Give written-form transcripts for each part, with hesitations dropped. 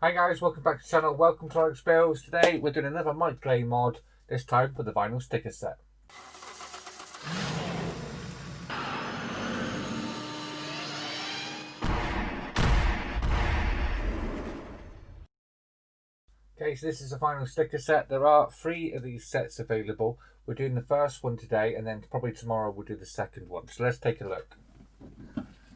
Hi guys, welcome back to the channel, welcome to our experience. Today we're doing another mic play mod, this time for the vinyl sticker set. Okay, so this is a vinyl sticker set. There are 3 of these sets available. We're doing the first one today and then probably tomorrow we'll do the second one. So let's take a look.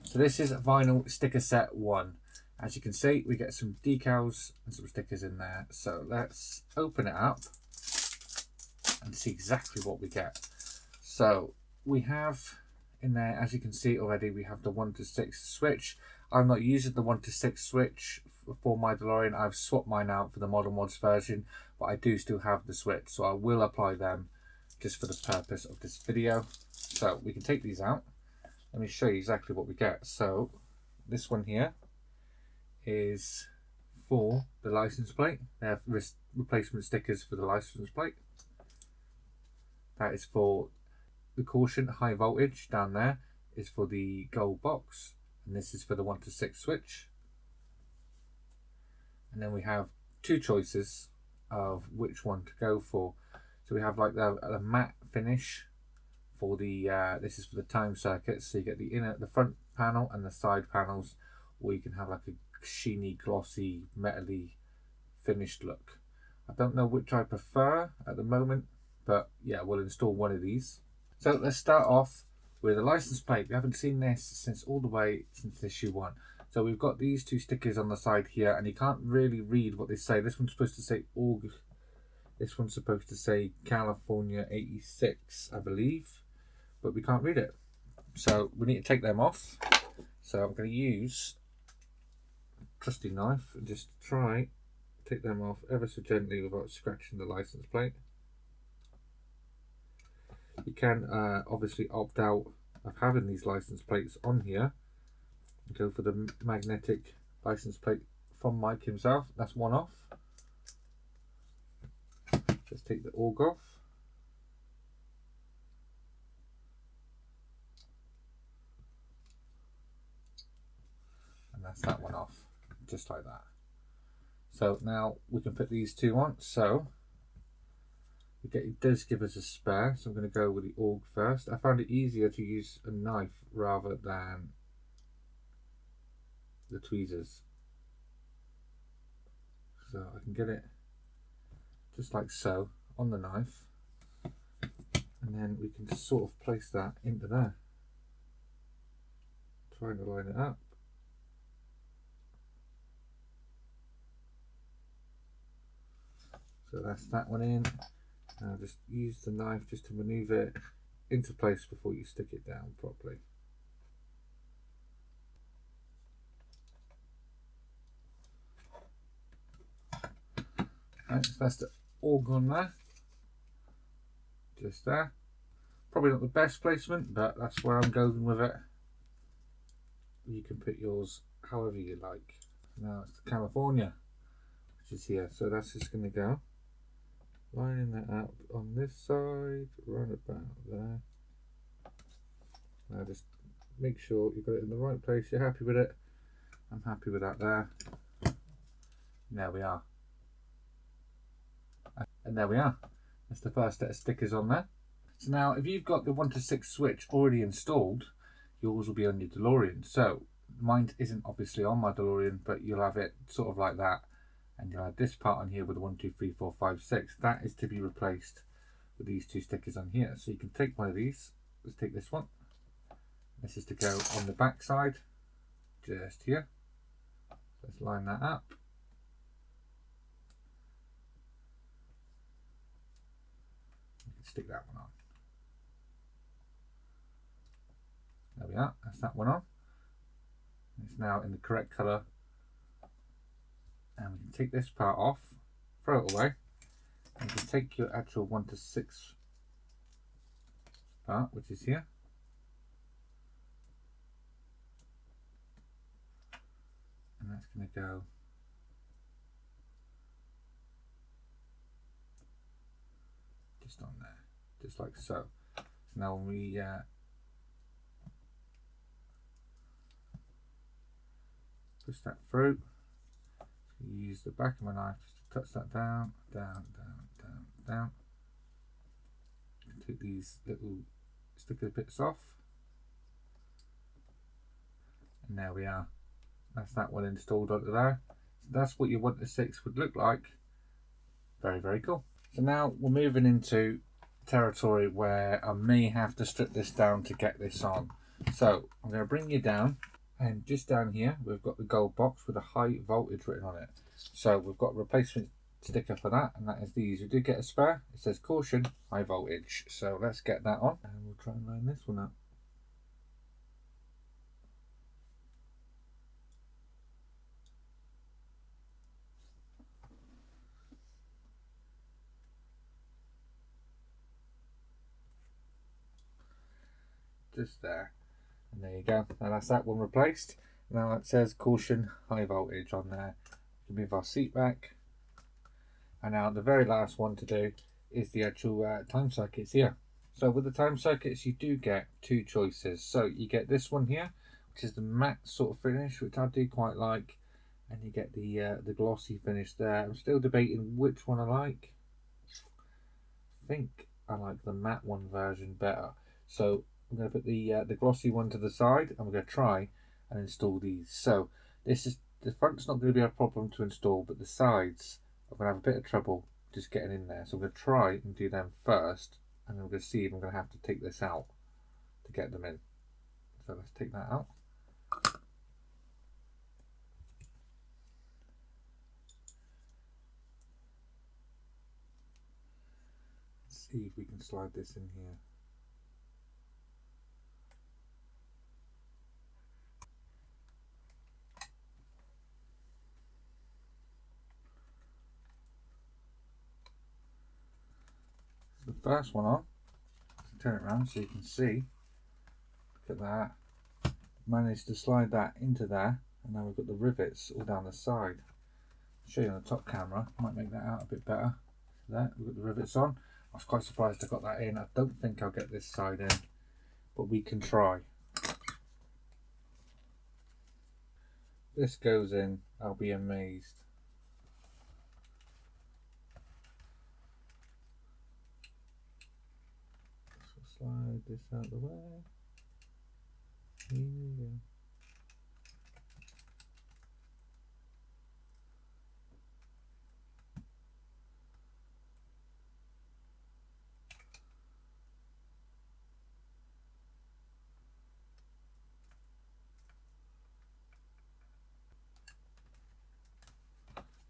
So this is vinyl sticker set 1. As you can see, we get some decals and some stickers in there. So let's open it up and see exactly what we get. So we have in there, as you can see already, we have the 1 to 6 switch. I'm not using the 1 to 6 switch for my Delorean. I've swapped mine out for the Model Mods version, but I do still have the switch, so I will apply them just for the purpose of this video. So we can take these out. Let me show you exactly what we get. So this one here is for the license plate. They have replacement stickers for the license plate. That is for the caution high voltage. Down there is for the gold box, and this is for the 1 to 6 switch. And then we have 2 choices of which one to go for. So we have like the matte finish for the this is for the time circuits, so you get the front panel and the side panels, or you can have like a sheeny, glossy, metally finished look. I don't know which I prefer at the moment, but yeah, we'll install one of these. So let's start off with a license plate. We haven't seen this since issue 1. So we've got these 2 stickers on the side here, and you can't really read what they say. This one's supposed to say August. This one's supposed to say California 86, I believe, but we can't read it. So we need to take them off. So I'm going to use a trusty knife and just try take them off ever so gently without scratching the license plate. You can obviously opt out of having these license plates on here and go for the magnetic license plate from Mike himself. That's one off. Let's take the AUG off. And that's that one off, just like that. So now we can put these 2 on. So it does give us a spare, so I'm going to go with the AUG first. I found it easier to use a knife rather than the tweezers. So I can get it just like so on the knife, and then we can just sort of place that into there, trying to line it up. So that's that one in. Now just use the knife just to maneuver it into place before you stick it down properly. Right, so that's the AUG on there. Just there. Probably not the best placement, but that's where I'm going with it. You can put yours however you like. Now it's the California, which is here. So that's just going to go lining that up on this side, right about there. Now just make sure you've got it in the right place. You're happy with it. I'm happy with that there. There we are. And there we are. That's the first set of stickers on there. So now if you've got the 1 to 6 switch already installed, yours will be on your Delorean. So mine isn't obviously on my Delorean, but you'll have it sort of like that. And you'll have this part on here with the 1, 2, 3, 4, 5, 6. That is to be replaced with these 2 stickers on here. So you can take one of these. Let's take this one. This is to go on the back side, just here. Let's line that up. You can stick that one on. There we are. That's that one on. It's now in the correct colour. And we can take this part off, throw it away, and you can take your actual 1 to 6 part, which is here, and that's going to go just on there, just like so. So now when we push that through, use use the back of my knife to touch that down, down, down, down, down. Take these little sticker bits off. And there we are. That's that one installed onto there. So that's what your 1 to 6 would look like. Very, very cool. So now we're moving into territory where I may have to strip this down to get this on. So I'm going to bring you down, and just down here we've got the gold box with a high voltage written on it. So we've got a replacement sticker for that, and that is these. We do get a spare. It says caution, high voltage. So let's get that on, and we'll try and line this one up. Just there, and there you go. Now that's that one replaced. Now it says caution, high voltage on there. We can move our seat back, and now the very last one to do is the actual time circuits here. So with the time circuits, you do get two choices. So you get this one here, which is the matte sort of finish, which I do quite like, and you get the glossy finish there. I'm still debating which one I like. I think I like the matte one version better. So I'm going to put the glossy one to the side. I'm going to try and install these. So this is, the front's not going to be a problem to install, but the sides I'm going to have a bit of trouble just getting in there. So I'm going to try and do them first, and I'm going to see if I'm going to have to take this out to get them in. So let's take that out. Let's see if we can slide this in here. The first one on, turn it around so you can see. Look at that. Managed to slide that into there, and now we've got the rivets all down the side. I'll show you on the top camera, might make that out a bit better. There, we've got the rivets on. I was quite surprised I got that in. I don't think I'll get this side in, but we can try. This goes in, I'll be amazed. Slide this out of the way. Here we go.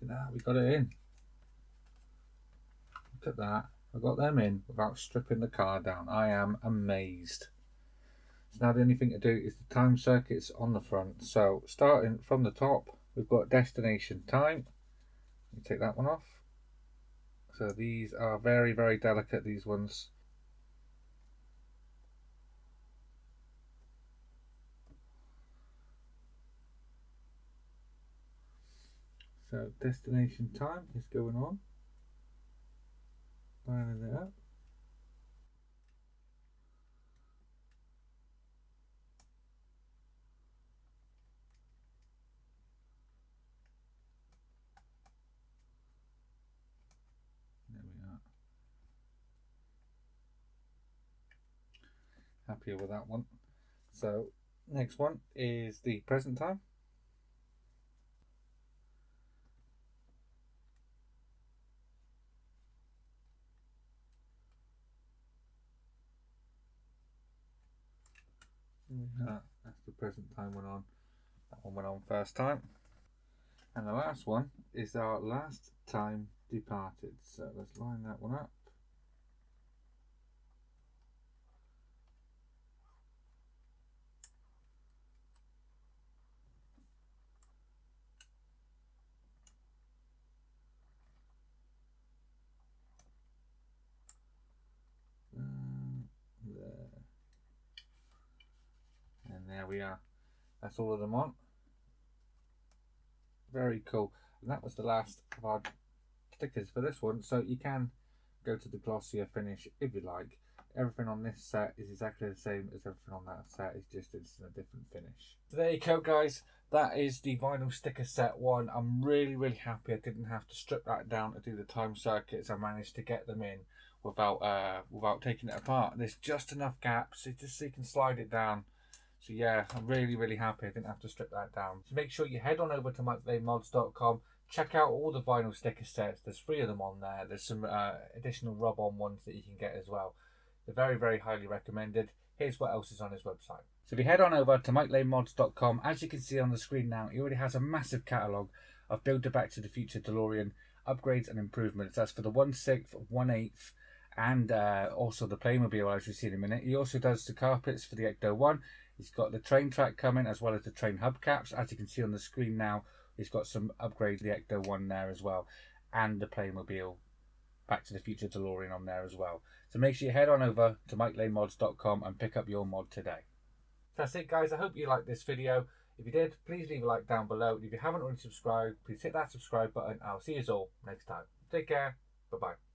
Now we got it in. Look at that. I got them in without stripping the car down. I am amazed. So now the only thing to do is the time circuits on the front. So starting from the top, we've got destination time. You take that one off. So these are very, very delicate, these ones. So destination time is going on. Lining it up. There we are. Happier with that one. So next one is the present time. That's the present time went on. That one went on first time. And the last one is our last time departed. So let's line that one up. There. And there we are. That's all of them on. Very cool. And that was the last of our stickers for this one. So you can go to the glossier finish if you like. Everything on this set is exactly the same as everything on that set. It's just it's in a different finish. So there you go, guys. that is the vinyl sticker set one. I'm really happy I didn't have to strip that down to do the time circuits. I managed to get them in without taking it apart. There's just enough gaps, just so you can slide it down. So yeah, I'm really happy I didn't have to strip that down. So make sure you head on over to MikeLaneMods.com. Check out all the vinyl sticker sets. There's 3 of them on there. There's some additional rub-on ones that you can get as well. They're very highly recommended. Here's what else is on his website. So if you head on over to MikeLaneMods.com, as you can see on the screen now, he already has a massive catalogue of Build a Back to the Future DeLorean upgrades and improvements. That's for the 1/6, 1/8, and also the Playmobil, as we see in a minute. He also does the carpets for the Ecto-1. He's got the train track coming, as well as the train hubcaps. As you can see on the screen now, he's got some upgrades to the Ecto-1 there as well, and the Playmobil Back to the Future DeLorean on there as well. So make sure you head on over to MikeLaneMods.com and pick up your mod today. That's it, guys. I hope you liked this video. If you did, please leave a like down below. If you haven't already subscribed, please hit that subscribe button. I'll see you all next time. Take care. Bye-bye.